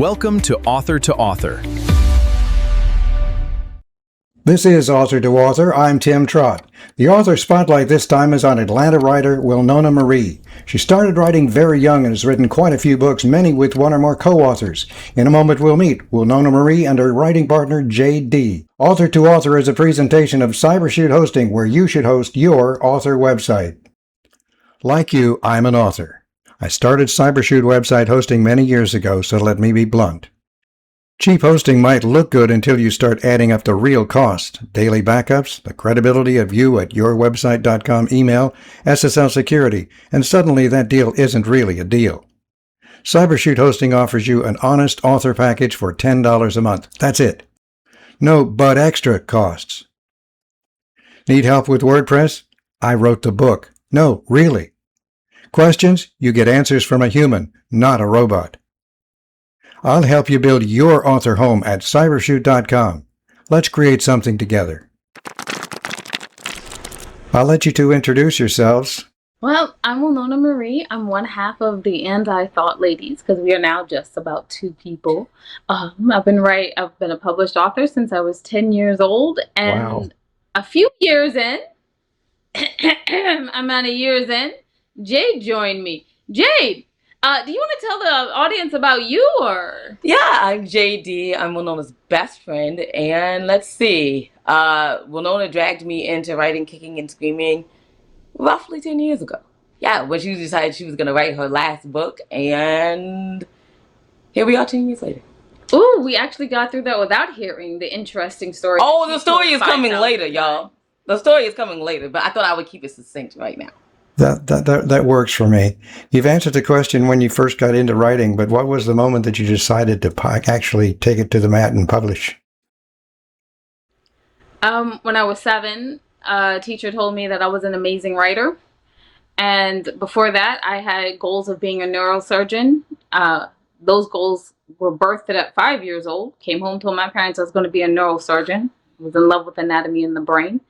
Welcome to Author to Author. This is Author to Author. I'm Tim Trott. The author spotlight this time is on Atlanta writer Wilnona Marie. She started writing very young and has written quite a few books, many with one or more co-authors. In a moment we'll meet Wilnona Marie and her writing partner Jade Dee. Author to Author is a presentation of Cybershoot Hosting, where you should host your author website. Like you, I'm an author. I started Cybershoot website hosting many years ago, so let me be blunt. Cheap hosting might look good until you start adding up the real cost: daily backups, the credibility of you at yourwebsite.com email, SSL security, and suddenly that deal isn't really a deal. Cybershoot Hosting offers you an honest author package for $10 a month. That's it. No but extra costs. Need help with WordPress? I wrote the book. No, really. Questions? You get answers from a human, not a robot. I'll help you build your author home at cybershoot.com. Let's create something together. I'll let you two introduce yourselves. Well, I'm Wilnona Marie. I'm one half of the And I Thought Ladies, because we are now just about two people. I've been a published author since I was 10 years old, and Wow. a few years in, amount of years in, Jade joined me. Jade, do you want to tell the audience about you, or? Yeah, I'm Jade Dee. I'm Wilnona's best friend, and let's see. Wilnona dragged me into writing Kicking and Screaming roughly 10 years ago. Yeah, when she decided she was going to write her last book, and here we are 10 years later. Ooh, we actually got through that without hearing the interesting story. Oh, the story is coming later, y'all. The story is coming later, but I thought I would keep it succinct right now. That works for me. You've answered the question when you first got into writing, but what was the moment that you decided to actually take it to the mat and publish? When I was 7, a teacher told me that I was an amazing writer. And before that, I had goals of being a neurosurgeon. Those goals were birthed at 5 years old. Came home, told my parents I was going to be a neurosurgeon. Was in love with anatomy in the brain.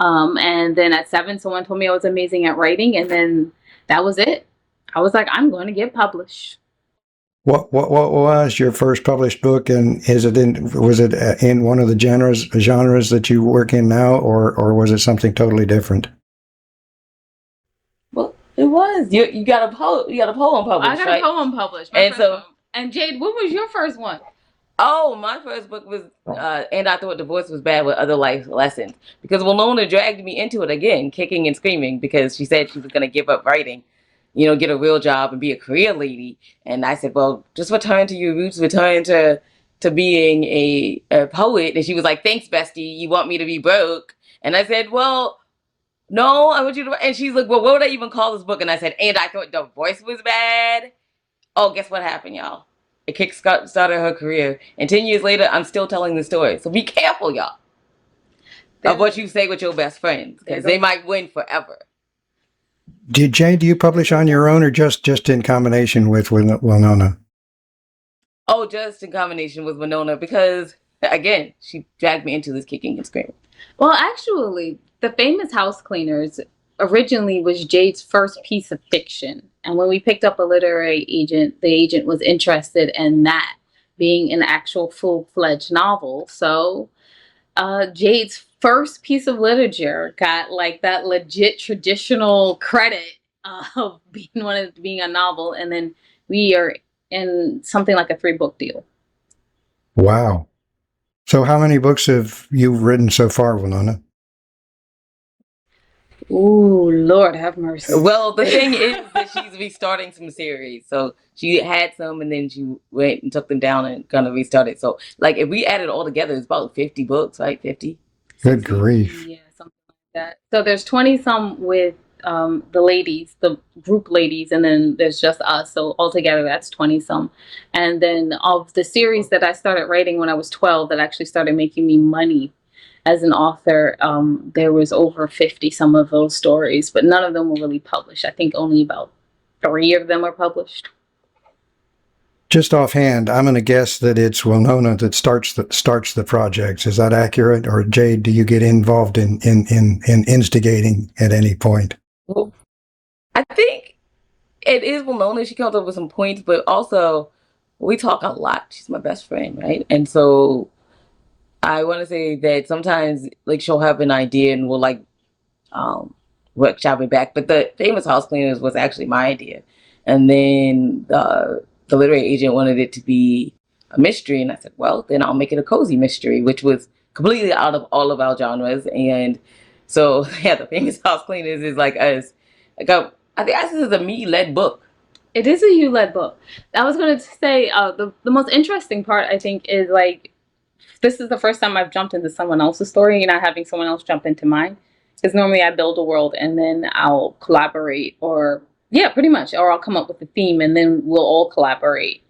And then at 7, someone told me I was amazing at writing, and then that was it. I was like, I'm going to get published. What was your first published book, and was it in one of the genres that you work in now, or was it something totally different? Well, it was. You got a poem published. I got right? a poem published. And Jade, what was your first one? Oh, my first book was, And I Thought Divorce Was Bad with Other Life Lessons. Because Wilnona dragged me into it again, kicking and screaming, because she said she was going to give up writing, get a real job and be a career lady. And I said, well, just return to your roots, return to being a poet. And she was like, thanks, bestie. You want me to be broke? And I said, well, no, I want you to. And she's like, well, what would I even call this book? And I said, And I Thought Divorce Was Bad. Oh, guess what happened, y'all? It kick-started her career. And 10 years later, I'm still telling the story. So be careful, y'all, of what you say with your best friends, because they might win forever. Do you publish on your own, or just in combination with Wilnona? Oh, just in combination with Wilnona, because, again, she dragged me into this kicking and screaming. Well, actually, The Famous House Cleaners originally was Jade's first piece of fiction. And when we picked up a literary agent, the agent was interested in that being an actual full-fledged novel. So Jade's first piece of literature got like that legit traditional credit of being a novel. And then we are in something like a 3-book deal. Wow. So how many books have you written so far, Wilnona? Ooh, Lord have mercy. Well, the thing is that she's restarting some series. So she had some, and then she went and took them down and kind of restarted. So, like, if we add it all together, it's about 50 books, right? 50? Good grief. Yeah, something like that. So there's 20-some with the ladies, the group ladies, and then there's just us. So altogether, that's 20-some. And then of the series that I started writing when I was 12 that actually started making me money as an author, there was over 50 some of those stories, but none of them were really published. I think only about 3 of them are published. Just offhand, I'm going to guess that it's Wilnona that starts the projects. Is that accurate? Or Jade, do you get involved in instigating at any point? Well, I think it is Wilnona. She comes up with some points, but also We talk a lot. She's my best friend, right? And so I want to say that sometimes like she'll have an idea and we'll like workshop it back. But the famous house cleaners was actually my idea, and then the literary agent wanted it to be a mystery, and I said, well, then I'll make it a cozy mystery, which was completely out of all of our genres. And so yeah, the famous house cleaners is like us. Like I think this is a me-led book. It is a you-led book. I was going to say the most interesting part, I think, is like this is the first time I've jumped into someone else's story and not having someone else jump into mine. Because normally I build a world and then I'll collaborate, or yeah, pretty much, or I'll come up with a theme and then we'll all collaborate.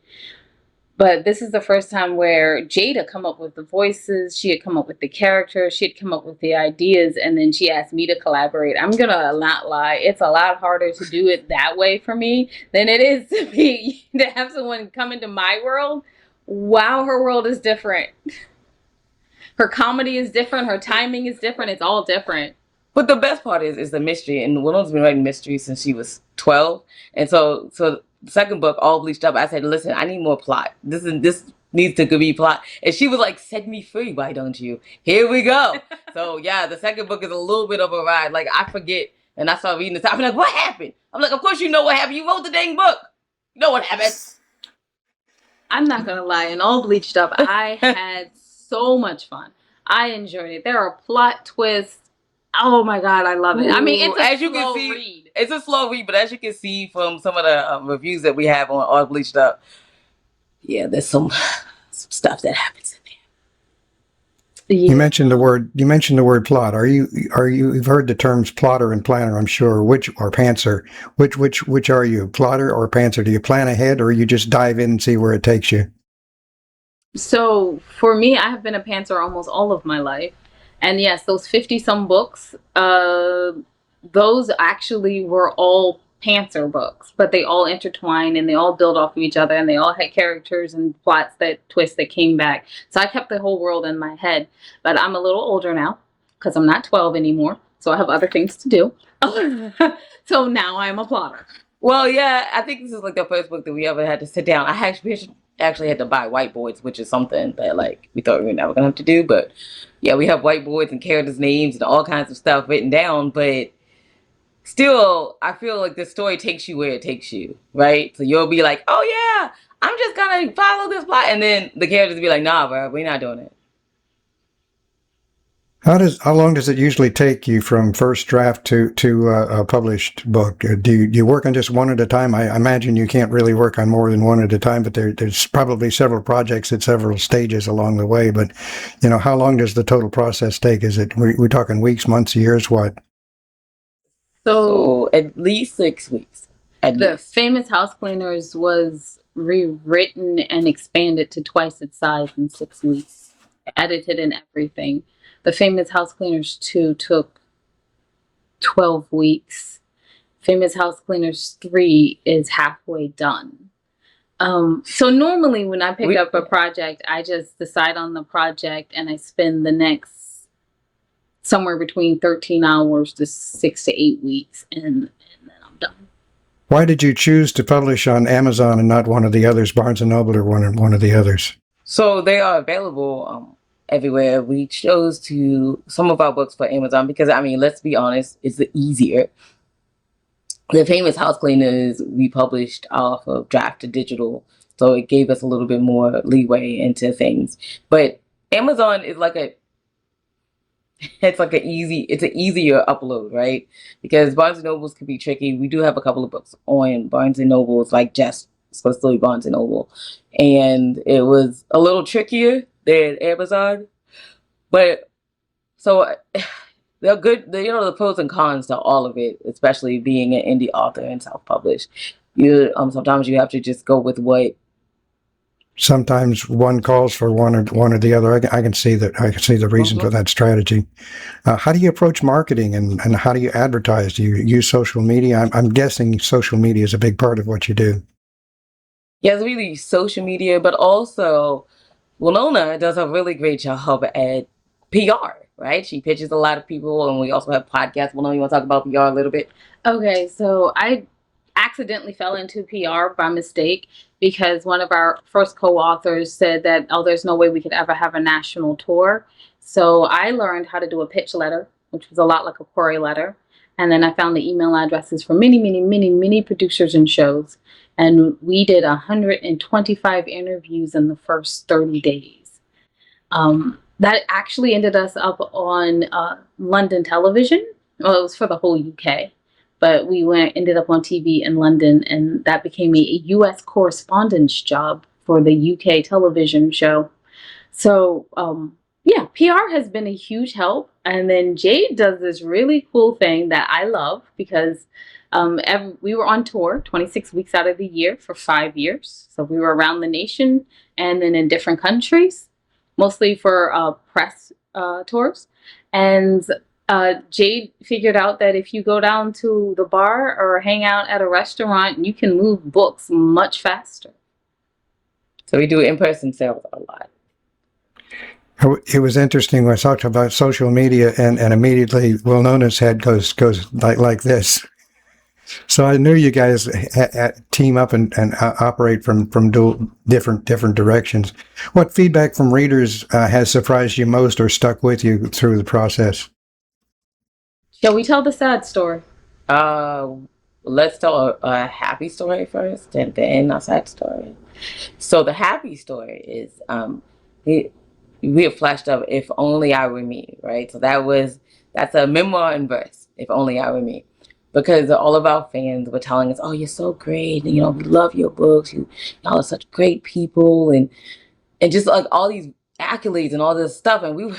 But this is the first time where Jade had come up with the voices, she had come up with the characters, she had come up with the ideas, and then she asked me to collaborate. I'm gonna not lie, it's a lot harder to do it that way for me than it is to have someone come into my world. Wow, her world is different. Her comedy is different, her timing is different, it's all different. But the best part is the mystery, and Willow's been writing mysteries since she was 12, and so the second book, All Bleached Up, I said, listen, I need more plot. This needs to be plot, and she was like, set me free, why don't you? Here we go. So yeah, the second book is a little bit of a ride. Like I forget, and I start reading this. I'm like, what happened? I'm like, of course you know what happened. You wrote the dang book. You know what happened. I'm not gonna lie, in All Bleached Up, I had so much fun. I enjoyed it. There are plot twists. Oh my god, I love it. I mean, it's a slow read. It's a slow read, but as you can see from some of the reviews that we have on All Bleached Up, yeah, there's some stuff that happens in there. Yeah. You mentioned the word plot. You've heard the terms plotter and planner, I'm sure, or pantser. Which are you, plotter or pantser? Do you plan ahead or you just dive in and see where it takes you? So for me, I have been a pantser almost all of my life. And yes, those 50 some books, those actually were all pantser books, but they all intertwine and they all build off of each other and they all had characters and plots twists that came back. So I kept the whole world in my head, but I'm a little older now because I'm not 12 anymore. So I have other things to do. So now I'm a plotter. Well, yeah, I think this is like the first book that we ever had to sit down. I actually had to buy whiteboards, which is something that like we thought we were never gonna have to do, but yeah, we have whiteboards and characters' names and all kinds of stuff written down, but still, I feel like the story takes you where it takes you, right? So you'll be like, oh yeah, I'm just gonna follow this plot, and then the characters be like, nah, bro, we're not doing it. How long does it usually take you from first draft to a published book? Do you work on just one at a time? I imagine you can't really work on more than one at a time, but there's probably several projects at several stages along the way. But how long does the total process take? Is it we're talking weeks, months, years, what? So at least 6 weeks. The Famous House Cleaners was rewritten and expanded to twice its size in 6 weeks, edited and everything. The Famous House Cleaners 2 took 12 weeks. Famous House Cleaners 3 is halfway done. So normally when I pick up a project, I just decide on the project and I spend the next somewhere between 13 hours to 6 to 8 weeks and then I'm done. Why did you choose to publish on Amazon and not one of the others, Barnes & Noble or one of the others? So they are available everywhere. We chose some of our books for Amazon because, I mean, let's be honest, it's easier. The Famous House Cleaners we published off of Draft to Digital, so it gave us a little bit more leeway into things. But Amazon is it's an easier upload, right? Because Barnes & Nobles can be tricky. We do have a couple of books on Barnes & Nobles, like just supposedly Barnes & Noble, and it was a little trickier than Amazon. But so they're good. The pros and cons to all of it, especially being an indie author and self-published. Sometimes you have to just go with what. Sometimes one calls for one or the other. I can see that. I can see the reason for that strategy. How do you approach marketing and how do you advertise? Do you use social media? I'm guessing social media is a big part of what you do. Yeah, it's really social media, but also Wilnona does a really great job at PR, right? She pitches a lot of people, and we also have podcasts. Wilnona, you want to talk about PR a little bit? Okay, so accidentally fell into PR by mistake because one of our first co-authors said that, oh, there's no way we could ever have a national tour. So I learned how to do a pitch letter, which was a lot like a query letter. And then I found the email addresses for many, many, many, many producers and shows. And we did 125 interviews in the first 30 days. That actually ended us up on London television. Well, it was for the whole UK, but we ended up on TV in London, and that became a US correspondence job for the UK television show. So, yeah, PR has been a huge help. And then Jade does this really cool thing that I love because we were on tour 26 weeks out of the year for 5 years. So we were around the nation and then in different countries, mostly for press tours. And Jade figured out that if you go down to the bar or hang out at a restaurant, you can move books much faster. So we do in-person sales a lot. It was interesting when I talked about social media, and immediately Wilnona's head goes like this. So I knew you guys team up and operate from different directions. What feedback from readers has surprised you most or stuck with you through the process? Shall we tell the sad story? Let's tell a happy story first, and then a sad story. So the happy story is we have flashed up "If Only I Were Me," right? So that's a memoir in verse. If only I were me. Because all of our fans were telling us, "Oh, you're so great, and we love your books. Y'all are such great people," and just like all these accolades and all this stuff, and we were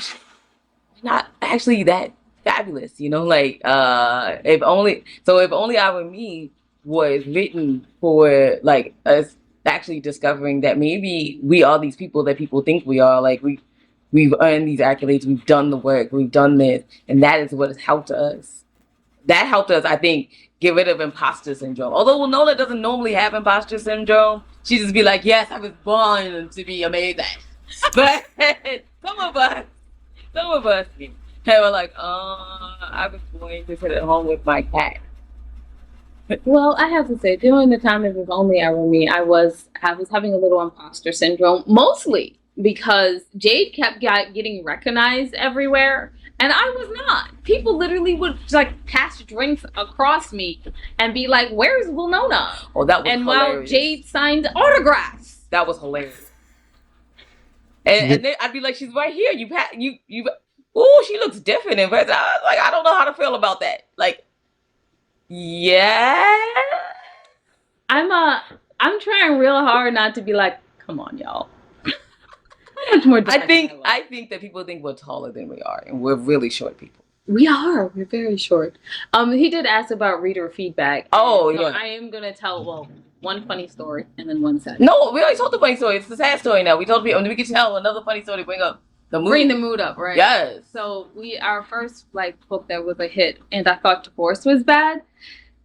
not actually that fabulous, Like if only I were me was written for like us actually discovering that maybe we are these people that people think we are. Like we've earned these accolades, we've done the work, we've done this, and that is what has helped us. That helped us, I think, get rid of imposter syndrome. Although Wilnona doesn't normally have imposter syndrome, she just be like, yes, I was born to be amazing. But some of us, they were like, I was going to sit at home with my cat. Well, I have to say, during the time of If Only I Were Me, I was having a little imposter syndrome, mostly because Jade kept getting recognized everywhere. And I was not. People literally would like pass drinks across me and be like, "Where's Wilnona?" Oh, that was and hilarious. While Jade signed autographs. That was hilarious. And then I'd be like, "She's right here. Ooh, she looks different." And I don't know how to feel about that. Like, yeah. I'm trying real hard not to be like, "Come on, y'all." Much more I think that people think we're taller than we are, and we're really short people. We are. We're very short. He did ask about reader feedback. Oh, so yeah. I am gonna tell one funny story and then one sad. No, we already told the funny story. It's the sad story now. We told people, and we can tell another funny story to bring up the mood. Bring the mood up, right? Yes. So our first book that was a hit, and I thought divorce was bad.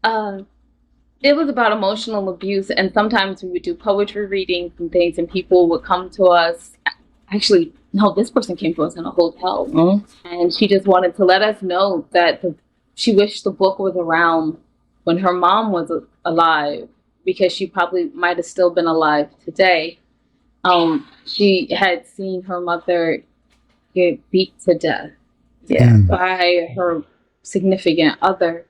It was about emotional abuse, and sometimes we would do poetry readings and things, and people would come to us. Actually, no, this person came to us in a hotel, and she just wanted to let us know that she wished the book was around when her mom was alive, because she probably might have still been alive today. She had seen her mother get beat to death by her significant other,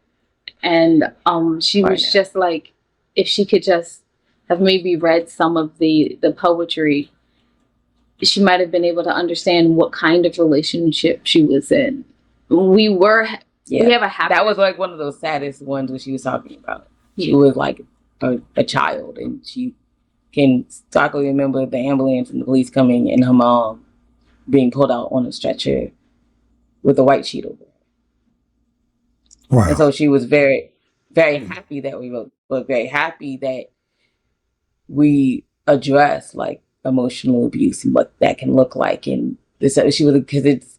and she was just like, if she could just have maybe read some of the poetry, she might have been able to understand what kind of relationship she was in. We have a habit. That was like one of those saddest ones when she was talking about. She was like a child, and she can starkly remember the ambulance and the police coming and her mom being pulled out on a stretcher with a white sheet over her. Wow. And so she was very, very happy that we wrote, but very happy that we address like emotional abuse and what that can look like. And she was, because it's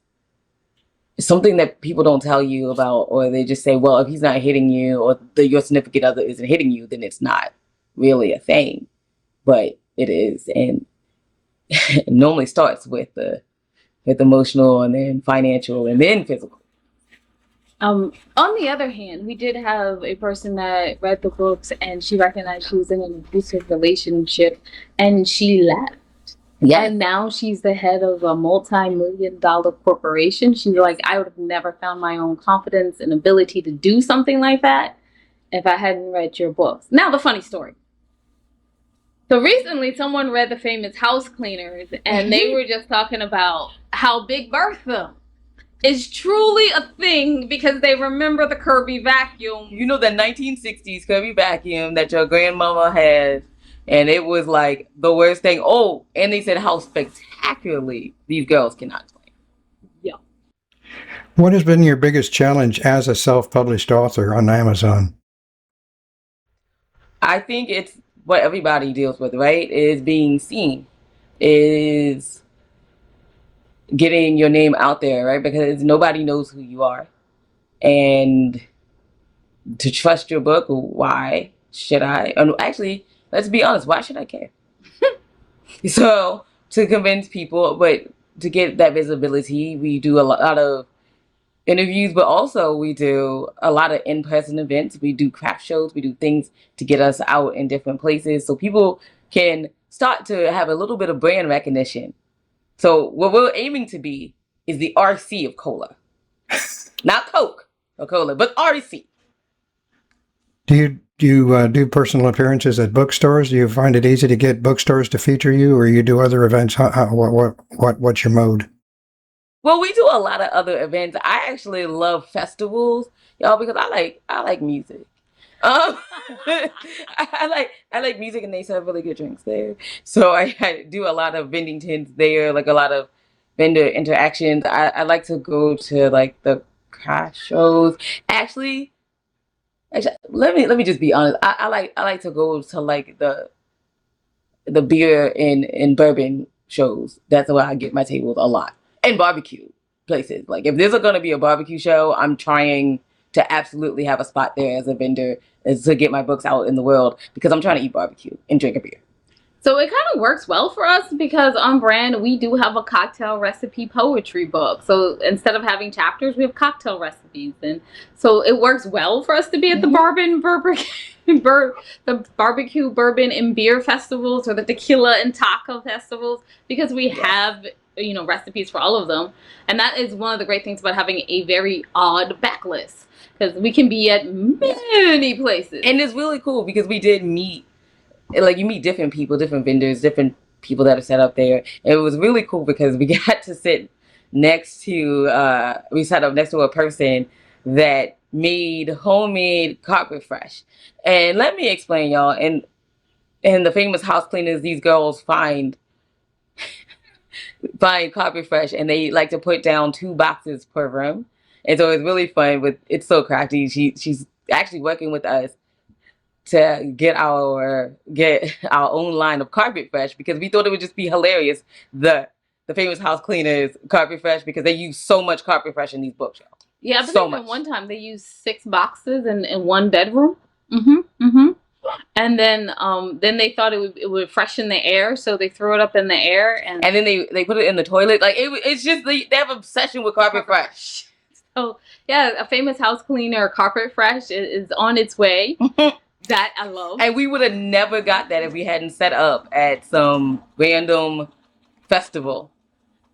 something that people don't tell you about, or they just say, well, if he's not hitting you, or your significant other isn't hitting you, then it's not really a thing. But it is, and it normally starts with emotional, and then financial, and then physical. On the other hand, we did have a person that read the books and she recognized she was in an abusive relationship and she left. Yes. And now she's the head of a multi-million-dollar corporation. She's like, I would have never found my own confidence and ability to do something like that if I hadn't read your books. Now, the funny story. So recently, someone read The Famous House Cleaners, and they were just talking about how Big Bertha is truly a thing because they remember the Kirby vacuum. You know, the 1960s Kirby vacuum that your grandmama had, and it was like the worst thing. Oh, and they said how spectacularly these girls cannot clean. Yeah. What has been your biggest challenge as a self-published author on Amazon? I think it's what everybody deals with, right? Is being seen, is getting your name out there, right? Because nobody knows who you are. And to trust your book, why should I? And actually, let's be honest, why should I care? So, to convince people, but to get that visibility, we do a lot of interviews, but also we do a lot of in-person events. We do craft shows, we do things to get us out in different places so people can start to have a little bit of brand recognition. So what we're aiming to be is the RC of cola. Not Coke or cola, but RC. Do you do personal appearances at bookstores? Do you find it easy to get bookstores to feature you, or you do other events? What's your mode? Well, we do a lot of other events. I actually love festivals, y'all, because I like music. I like music, and they serve really good drinks there. So I do a lot of vending tins there, like a lot of vendor interactions. I like to go to like the craft shows. Actually, let me just be honest. I like to go to like the beer and bourbon shows. That's where I get my tables a lot. And barbecue places. Like if there's going to be a barbecue show, I'm trying to absolutely have a spot there as a vendor is to get my books out in the world because I'm trying to eat barbecue and drink a beer. So it kind of works well for us because on brand, we do have a cocktail recipe poetry book. So instead of having chapters, we have cocktail recipes. And so it works well for us to be at the the barbecue, bourbon, and beer festivals or the tequila and taco festivals because we have, recipes for all of them. And that is one of the great things about having a very odd backlist because we can be at many places. And it's really cool because we did meet, like you meet different people, different vendors, different people that are set up there. And it was really cool because we got to sit next to, we sat up next to a person that made homemade carpet fresh. And let me explain, y'all, in the Famous House Cleaners, these girls find carpet fresh and they like to put down 2 boxes per room. And so it's really fun. It's so crafty. She's actually working with us to get our own line of carpet fresh because we thought it would just be hilarious. The Famous House Cleaners carpet fresh because they use so much carpet fresh in these bookshelves. Yeah, but so much. One time they used 6 boxes in one bedroom. And then they thought it would freshen the air, so they threw it up in the air, and then they put it in the toilet. Like it's just they have an obsession with carpet fresh. So yeah, a Famous House Cleaner carpet fresh is on its way. That I love. And we would have never got that if we hadn't set up at some random festival.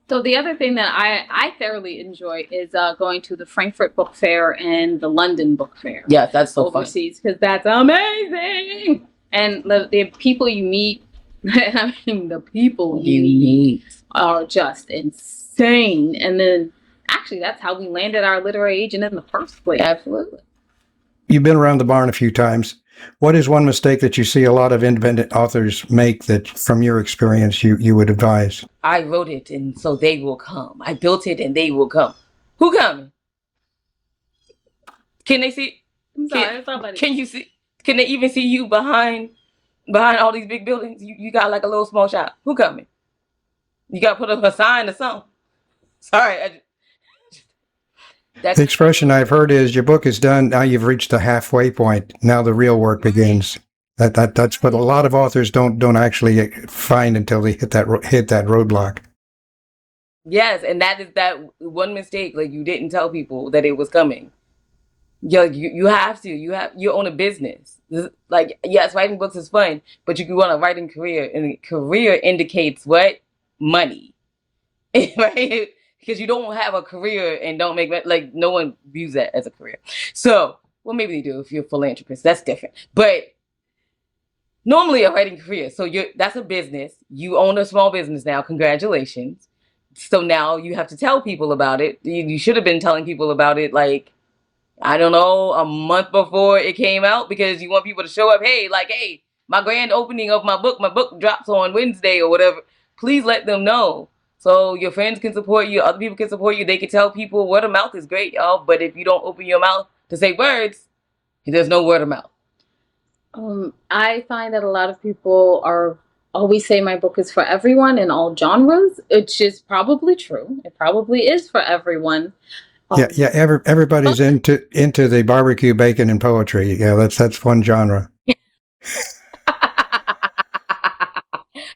So the other thing that I thoroughly enjoy is going to the Frankfurt Book Fair and the London Book Fair. Yeah, that's so overseas because that's amazing. And the people you meet, I mean, the people you meet are just insane. And then actually, that's how we landed our literary agent in the first place. Absolutely. You've been around the barn a few times. What is one mistake that you see a lot of independent authors make that, from your experience, you would advise? I wrote it, and so they will come. I built it, and they will come. Who coming? Can they see? I'm sorry, somebody. Can you see? Can they even see you behind all these big buildings? You got like a little small shop. Who coming? You got to put up a sign or something. Sorry. The expression I've heard is your book is done. Now you've reached the halfway point. Now the real work begins. That's what a lot of authors don't actually find until they hit that roadblock. Yes, and that is that one mistake. Like you didn't tell people that it was coming. you have to. You own a business. Like, yes, writing books is fun, but you want a writing career, and career indicates what? Money. Right? Because you don't have a career and don't make like no one views that as a career. So, well, maybe they do if you're a philanthropist. That's different. But normally a writing career. So that's a business. You own a small business now. Congratulations. So now you have to tell people about it. You should have been telling people about it like, I don't know, a month before it came out, because you want people to show up. Hey, my grand opening of my book drops on Wednesday or whatever. Please let them know. So your friends can support you, other people can support you. They can tell people word of mouth is great, y'all. But if you don't open your mouth to say words, there's no word of mouth. I find that a lot of people are always say my book is for everyone in all genres, which is probably true. It probably is for everyone. Yeah. Everybody's into the barbecue, bacon, and poetry. Yeah, that's one genre.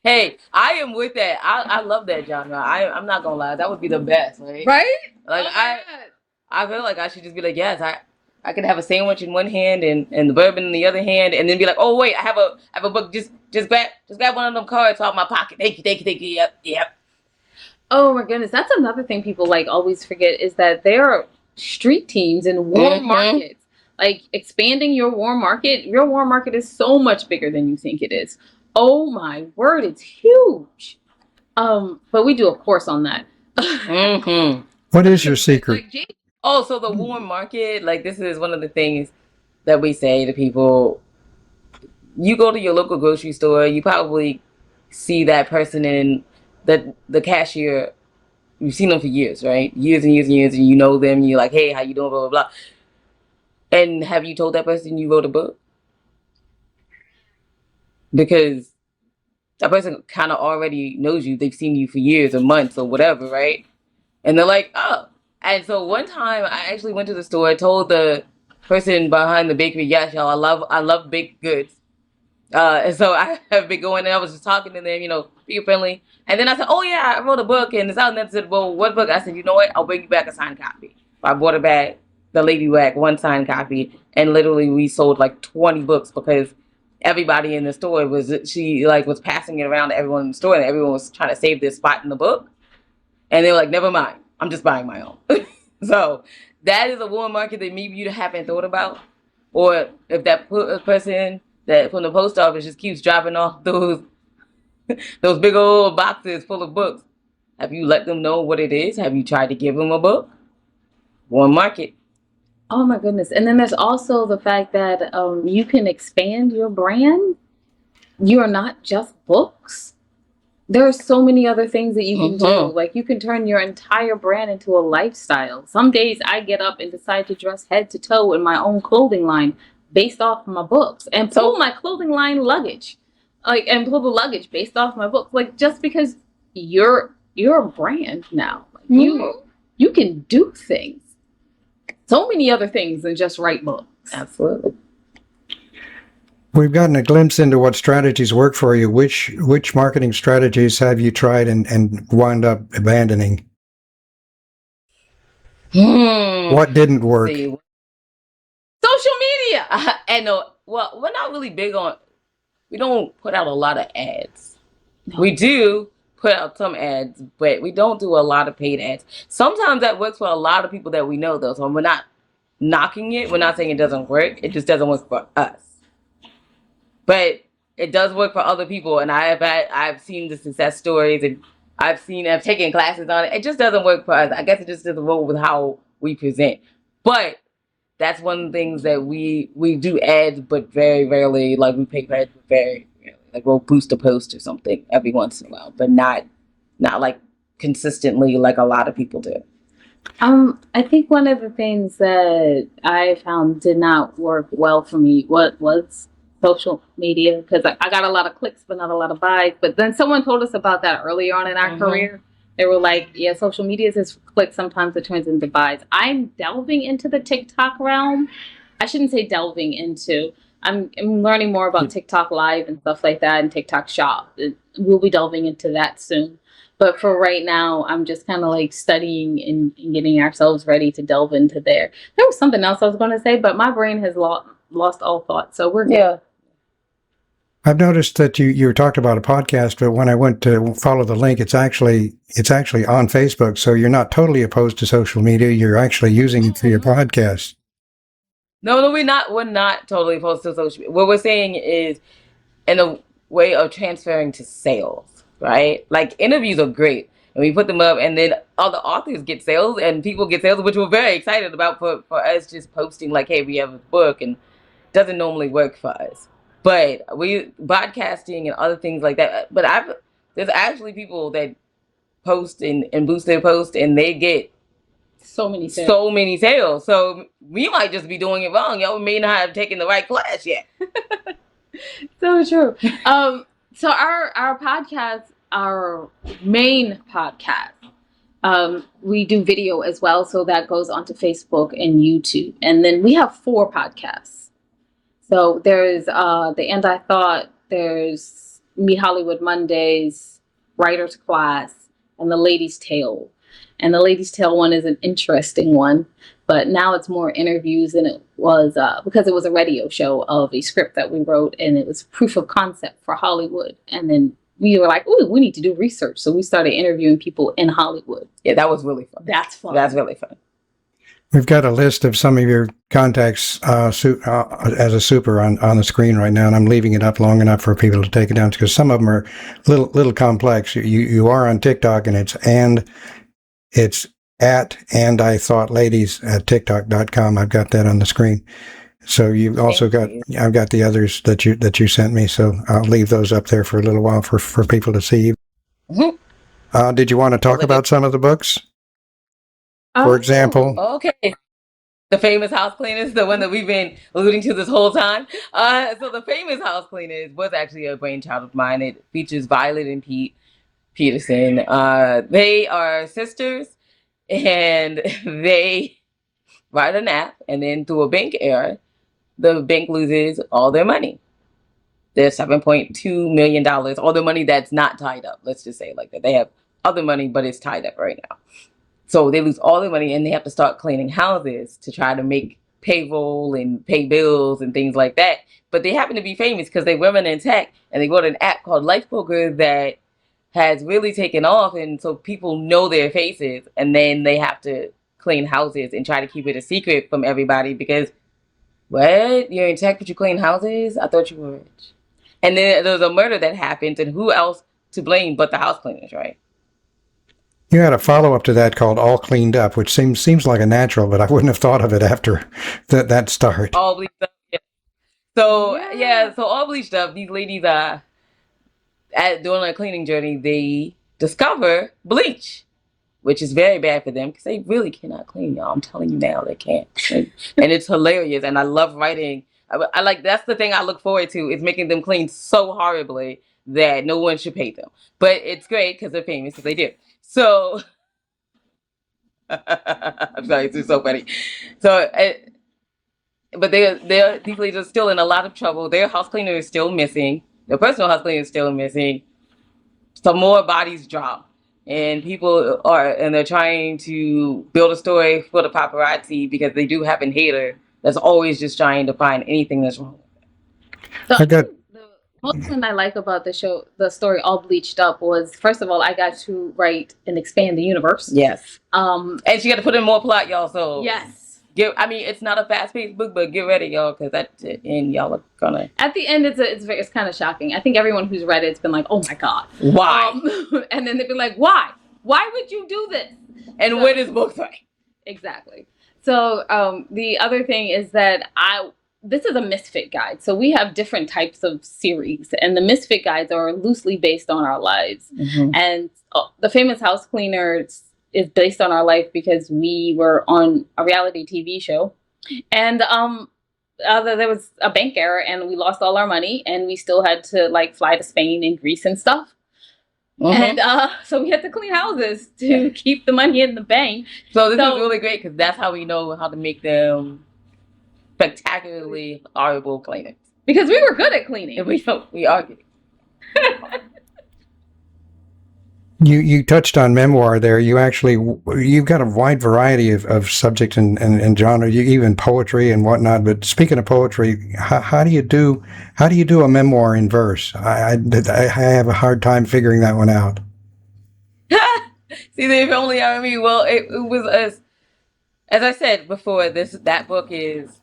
Hey, I am with that. I love that genre. I'm not gonna lie, that would be the best, right? Right? Like I feel like I should just be like, yes, I could have a sandwich in one hand and the bourbon in the other hand, and then be like, oh wait, I have a book. Just grab one of them cards out of my pocket. Thank you. Yep. Oh my goodness, that's another thing people like always forget is that there are street teams in warm markets. Like expanding your warm market is so much bigger than you think it is. Oh my word, it's huge. But we do a course on that. What is your secret? Oh, so the warm market, like this is one of the things that we say to people. You go to your local grocery store, you probably see that person in the cashier. You've seen them for years, right? Years and years and years, and you know them. You're like, hey, how you doing? Blah, blah, blah. And have you told that person you wrote a book? Because that person kind of already knows you. They've seen you for years or months or whatever, right? And they're like, oh. And so one time I actually went to the store, told the person behind the bakery, yes, y'all, I love baked goods. And so I have been going and I was just talking to them, be friendly. And then I said, oh yeah, I wrote a book and it's out. And they said, well, what book? I said, you know what? I'll bring you back a signed copy. I brought it back, the lady back, one signed copy. And literally we sold like 20 books because everybody in the store was passing it around to everyone in the store and everyone was trying to save their spot in the book. And they were like, never mind. I'm just buying my own. So that is a warm market that maybe you haven't thought about. Or if that person that from the post office just keeps dropping off those big old boxes full of books, have you let them know what it is? Have you tried to give them a book? Warm market. Oh my goodness. And then there's also the fact that you can expand your brand. You are not just books. There are so many other things that you can do. Like you can turn your entire brand into a lifestyle. Some days I get up and decide to dress head to toe in my own clothing line based off my books and pull my clothing line luggage. And pull the luggage based off my books. Like just because you're a brand now. Like you can do things. So many other things than just write books. Absolutely. We've gotten a glimpse into what strategies work for you. Which marketing strategies have you tried and wound up abandoning? What didn't work? Social media. And well, we're not really big on. We don't put out a lot of ads. No. We do put out some ads, but we don't do a lot of paid ads. Sometimes that works for a lot of people that we know, though. So we're not knocking it. We're not saying it doesn't work. It just doesn't work for us. But it does work for other people, and I've seen the success stories, and I've taken classes on it. It just doesn't work for us. I guess it just doesn't roll with how we present. But that's one of the things that we do ads, but very rarely. Like we pay for ads, but very rarely. Like we'll boost a post or something every once in a while, but not like consistently like a lot of people do. I think one of the things that I found did not work well for me was social media, because I got a lot of clicks but not a lot of buys. But then someone told us about that earlier on in our career. They were like, yeah, social media is just clicks, sometimes it turns into buys. I'm delving into the TikTok realm. I shouldn't say delving into. I'm learning more about TikTok Live and stuff like that and TikTok Shop. We'll be delving into that soon. But for right now, I'm just kind of like studying and getting ourselves ready to delve into there. There was something else I was going to say, but my brain has lost all thought. So we're good. Yeah. I've noticed that you talked about a podcast, but when I went to follow the link, it's actually on Facebook. So you're not totally opposed to social media. You're actually using it for your podcast. No, we're not. We're not totally opposed to social media. What we're saying is in a way of transferring to sales, right? Like interviews are great, and we put them up, and then all the authors get sales, and people get sales, which we're very excited about. For us, just posting like, "Hey, we have a book," and doesn't normally work for us. But we podcasting and other things like that. But there's actually people that post and boost their post, and they get so many sales. So we might just be doing it wrong. Y'all may not have taken the right class yet. So true. So our podcast, our main podcast, we do video as well. So that goes onto Facebook and YouTube. And then we have 4 podcasts. So there's the And I Thought, there's Meet Hollywood Mondays, Writer's Class, and the Ladies' Tale. And the Ladies' Tale one is an interesting one, but now it's more interviews than it was because it was a radio show of a script that we wrote, and it was proof of concept for Hollywood. And then we were like, ooh, we need to do research. So we started interviewing people in Hollywood. Yeah, that was really fun. That's fun. That's really fun. We've got a list of some of your contacts as a super on the screen right now, and I'm leaving it up long enough for people to take it down because some of them are little complex. You are on TikTok, and it's at And I Thought Ladies at TikTok.com. I've got that on the screen. So you've also I've got the others that you sent me. So I'll leave those up there for a little while for people to see. Mm-hmm. Did you want to talk about some of the books? For example, okay, The Famous House Cleaners, the one that we've been alluding to this whole time. So The Famous House Cleaners was actually a brainchild of mine. It features Violet and Pete Peterson. They are sisters, and they write an app, and then through a bank error, the bank loses all their money. There's $7.2 million, all the money that's not tied up. Let's just say it like that. They have other money, but it's tied up right now. So they lose all their money, and they have to start cleaning houses to try to make payroll and pay bills and things like that. But they happen to be famous because they're women in tech, and they got an app called Life Poker that has really taken off, and so people know their faces, and then they have to clean houses and try to keep it a secret from everybody because, what? You're in tech, but you clean houses? I thought you were rich. And then there's a murder that happens, and who else to blame but the house cleaners, right? You had a follow-up to that called All Cleaned Up, which seems like a natural, but I wouldn't have thought of it after that start. All bleached up, yeah. So all bleached up, these ladies are during their cleaning journey, they discover bleach, which is very bad for them because they really cannot clean, y'all. I'm telling you now, they can't. And it's hilarious, and I love writing. I like, that's the thing I look forward to, is making them clean so horribly that no one should pay them. But it's great because they're famous, because they do. So, I'm sorry, it's just so funny. So, but these ladies are still in a lot of trouble. Their house cleaner is still missing. Their personal house cleaner is still missing. Some more bodies drop, and they're trying to build a story for the paparazzi because they do have a hater that's always just trying to find anything that's wrong with it. One thing I like about the show, the story All Bleached Up, was, first of all, I got to write and expand the universe. Yes. And she got to put in more plot, y'all. So yes. It's not a fast-paced book, but get ready, y'all, because that's it, and y'all are gonna. At the end, it's kind of shocking. I think everyone who's read it's been like, oh my god, why? And then they've been like, why? Why would you do this? And what is book 3? Exactly. So the other thing is that this is a misfit guide. So we have different types of series, and the misfit guides are loosely based on our lives. Mm-hmm. And The Famous House Cleaners is based on our life because we were on a reality TV show, and there was a bank error, and we lost all our money, and we still had to fly to Spain and Greece and stuff. Mm-hmm. And so we had to clean houses to keep the money in the bank. So this is really great because that's how we know how to make them spectacularly horrible cleaners. Because we were good at cleaning. And we are good. You touched on memoir there. You've got a wide variety of subjects and genre, even poetry and whatnot. But speaking of poetry, how do you do a memoir in verse? I have a hard time figuring that one out. See, if only I mean, well, it was as I said before. That book is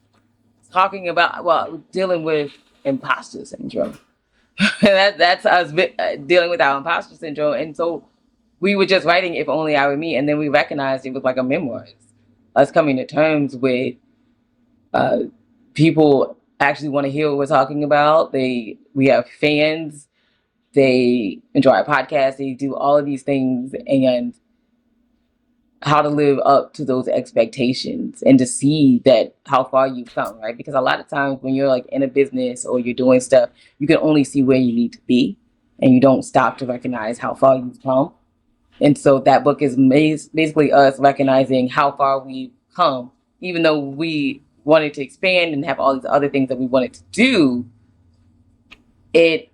talking about dealing with imposter syndrome. That's us dealing with our imposter syndrome, and so we were just writing "If Only I Were Me," and then we recognized it was like a memoir. Us coming to terms with people actually want to hear what we're talking about. We have fans. They enjoy our podcast. They do all of these things, and how to live up to those expectations and to see that how far you've come, right? Because a lot of times when you're like in a business or you're doing stuff, you can only see where you need to be, and you don't stop to recognize how far you've come. And so that book is basically us recognizing how far we've come, even though we wanted to expand and have all these other things that we wanted to do. It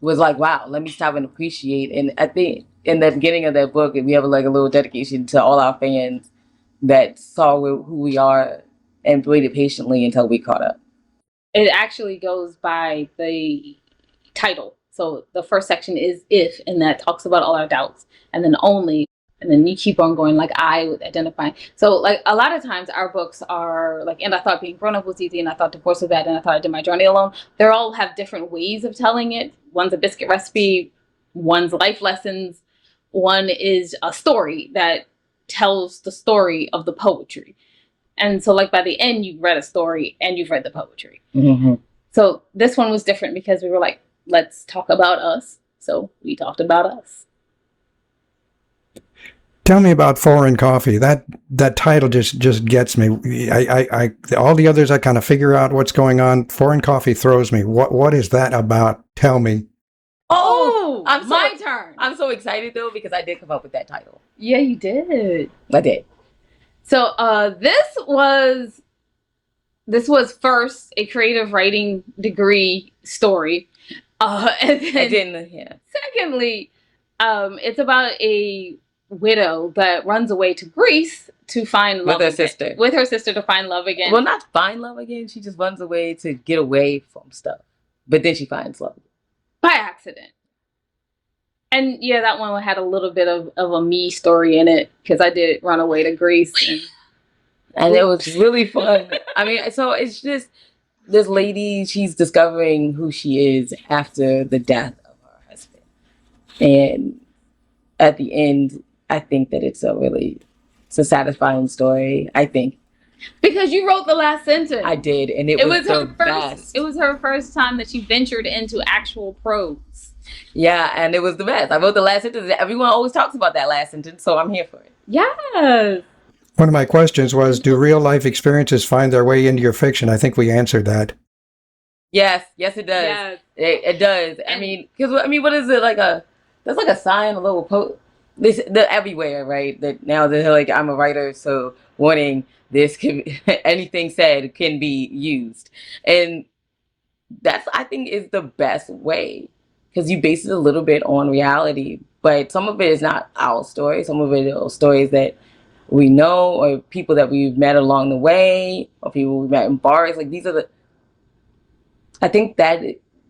was like, wow, let me stop and appreciate. And I think in the beginning of that book, we have like a little dedication to all our fans that saw who we are and waited patiently until we caught up. It actually goes by the title. So the first section is "If," and that talks about all our doubts, and then "Only," and then you keep on going like "I" with identifying. So like a lot of times our books are like, and I thought being grown up was easy, and I thought divorce was bad, and I thought I did my journey alone. They all have different ways of telling it. One's a biscuit recipe, one's life lessons, one is a story that tells the story of the poetry. And so like by the end, you've read a story and you've read the poetry. Mm-hmm. So this one was different because we were like, let's talk about us. So we talked about us. Tell me about Foreign Coffee. That title just gets me. I all the others I kind of figure out what's going on. Foreign Coffee throws me. What is that about? Tell me. Oh, my turn. I'm so excited though because I did come up with that title. Yeah, you did. I did. So this was first a creative writing degree story. And then I didn't. Yeah. Secondly, it's about a widow that runs away to Greece to find love with her sister to find love again. Well, not find love again. She just runs away to get away from stuff, but then she finds love by accident. And yeah, that one had a little bit of a me story in it because I did run away to Greece, and it was really fun. I mean, so it's just this lady. She's discovering who she is after the death of her husband, and at the end, I think that it's a satisfying story. I think because you wrote the last sentence. I did, and it was her best. It was her first time that she ventured into actual prose. Yeah, and it was the best. I wrote the last sentence. Everyone always talks about that last sentence, so I'm here for it. Yes. One of my questions was, do real life experiences find their way into your fiction? I think we answered that. Yes, it does. Yes. It does. I mean, what is it like there's like a sign, a little post. They're everywhere, right? That now they're like, I'm a writer, so warning, this can anything said can be used, and that's I think is the best way because you base it a little bit on reality, but some of it is not our story. Some of it are stories that we know or people that we've met along the way or people we met in bars. Like these are I think that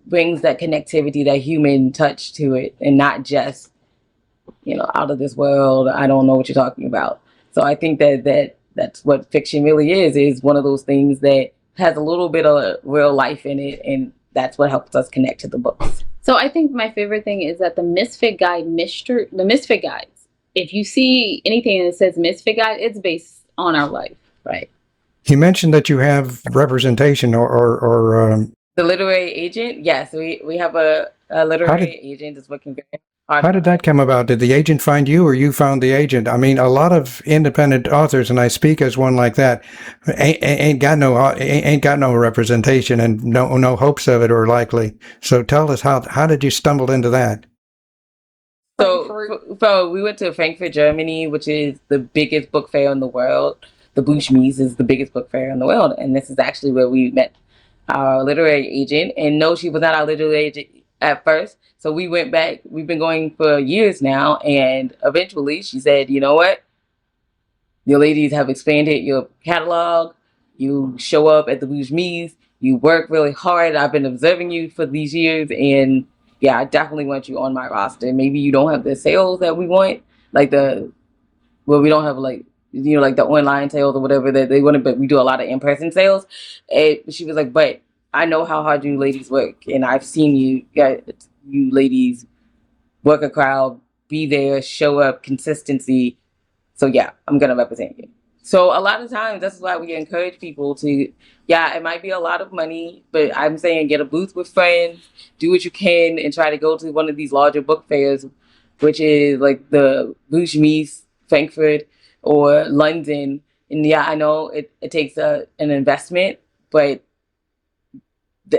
brings that connectivity, that human touch to it, and not just out of this world. I don't know what you're talking about. So I think that's what fiction really is one of those things that has a little bit of real life in it, and that's what helps us connect to the books. So I think my favorite thing is that the Misfit Guides, if you see anything that says Misfit Guide, it's based on our life, right? You mentioned that you have representation or the literary agent. Yes, we have a literary agent that's working very hard. How did that come about? Did the agent find you or you found the agent? I mean, a lot of independent authors, and I speak as one like that, ain't got no representation and no hopes of it or likely. So tell us, how did you stumble into that? So we went to Frankfurt, Germany, which is the biggest book fair in the world. The Buchmies is the biggest book fair in the world. And this is actually where we met our literary agent. And no, she was not our literary at first. So we went back. We've been going for years now, and eventually she said, "You know what? Your ladies have expanded your catalog. You show up at the Bouge Mies. You work really hard. I've been observing you for these years, and yeah, I definitely want you on my roster. Maybe you don't have the sales that we want, like we don't have like like the online sales or whatever that they wanted, but we do a lot of in-person sales." And she was like, "But I know how hard you ladies work, and I've seen you ladies work a crowd, be there, show up, consistency. So yeah, I'm gonna represent you." So a lot of times that's why we encourage people to, yeah, it might be a lot of money, but I'm saying get a booth with friends, do what you can, and try to go to one of these larger book fairs, which is like the Bouge Mies, Frankfurt, or London. And yeah, I know it takes an investment, but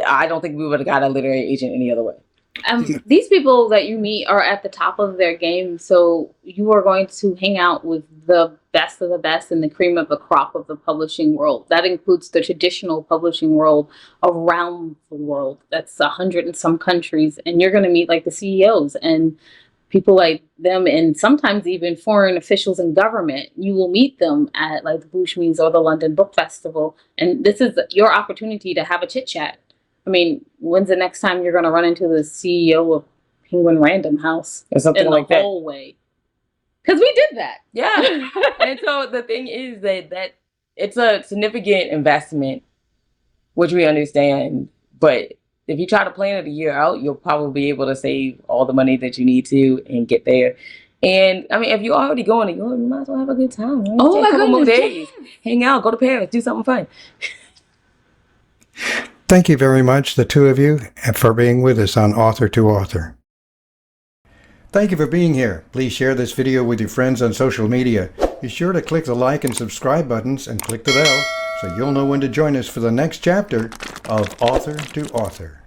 I don't think we would have got a literary agent any other way. These people that you meet are at the top of their game, so you are going to hang out with the best of the best and the cream of the crop of the publishing world. That includes the traditional publishing world around the world. That's 100 and some countries, and you're going to meet like the CEOs and people like them, and sometimes even foreign officials in government. You will meet them at like the Bouge Mies or the London Book Festival, and this is your opportunity to have a chit chat. I mean, when's the next time you're going to run into the CEO of Penguin Random House or something in like the that? Hallway? Because we did that. Yeah. And so the thing is that it's a significant investment, which we understand. But if you try to plan it a year out, you'll probably be able to save all the money that you need to and get there. And I mean, if you're already going to Europe, you might as well have a good time. Right? Oh, take a couple more goodness, days, hang out, go to Paris, do something fun. Thank you very much, the two of you, for being with us on Author to Author. Thank you for being here. Please share this video with your friends on social media. Be sure to click the like and subscribe buttons and click the bell so you'll know when to join us for the next chapter of Author to Author.